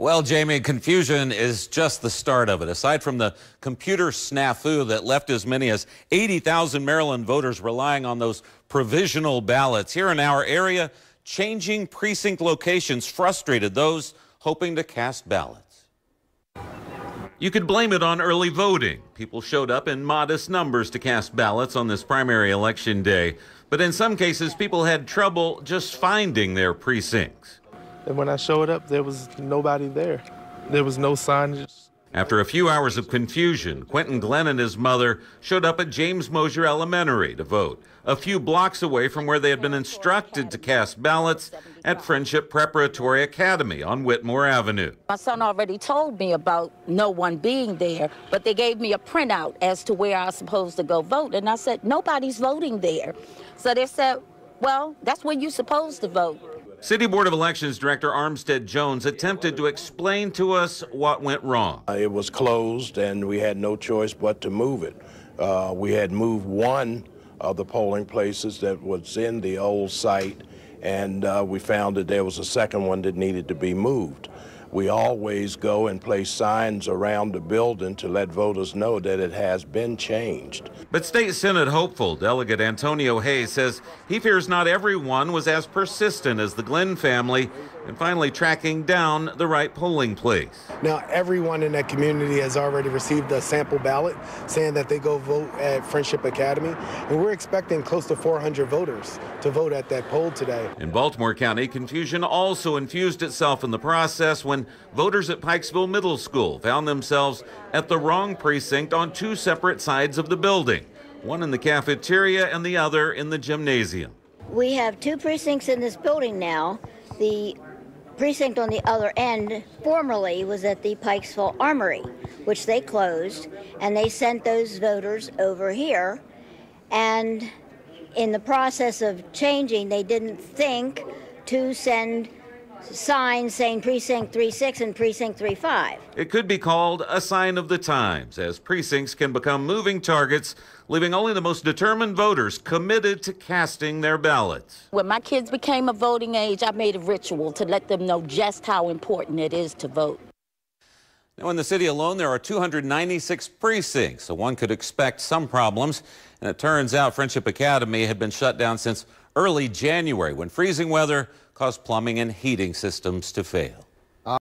Well, Jamie, confusion is just the start of it. Aside from the computer snafu that left as many as 80,000 Maryland voters relying on those provisional ballots, here in our area, changing precinct locations frustrated those hoping to cast ballots. You could blame it on early voting. People showed up in modest numbers to cast ballots on this primary election day. But in some cases, people had trouble just finding their precincts. And when I showed up, there was nobody there. There was no signage. After a few hours of confusion, Quentin Glenn and his mother showed up at James Mosher Elementary to vote, a few blocks away from where they had been instructed to cast ballots at Friendship Preparatory Academy on Whitmore Avenue. My son already told me about no one being there, but they gave me a printout as to where I was supposed to go vote. And I said, nobody's voting there. So they said, well, that's where you're supposed to vote. City Board of Elections Director Armstead Jones attempted to explain to us what went wrong. It was closed and we had no choice but to move it. We had moved one of the polling places that was in the old site, and we found that there was a second one that needed to be moved. We always go and place signs around the building to let voters know that it has been changed. But State Senate hopeful Delegate Antonio Hayes says he fears not everyone was as persistent as the Glenn family in finally tracking down the right polling place. Now, everyone in that community has already received a sample ballot saying that they go vote at Friendship Academy, and we're expecting close to 400 voters to vote at that poll today. In Baltimore County, confusion also infused itself in the process when voters at Pikesville Middle School found themselves at the wrong precinct on two separate sides of the building, one in the cafeteria and the other in the gymnasium. We have two precincts in this building now. The precinct on the other end formerly was at the Pikesville Armory, which they closed, and they sent those voters over here. And in the process of changing, they didn't think to send signs saying Precinct 3-6 and Precinct 3-5. It could be called a sign of the times, as precincts can become moving targets, leaving only the most determined voters committed to casting their ballots. When my kids became of voting age, I made a ritual to let them know just how important it is to vote. Now, in the city alone, there are 296 precincts, so one could expect some problems. And it turns out Friendship Academy had been shut down since early January when freezing weather caused plumbing and heating systems to fail.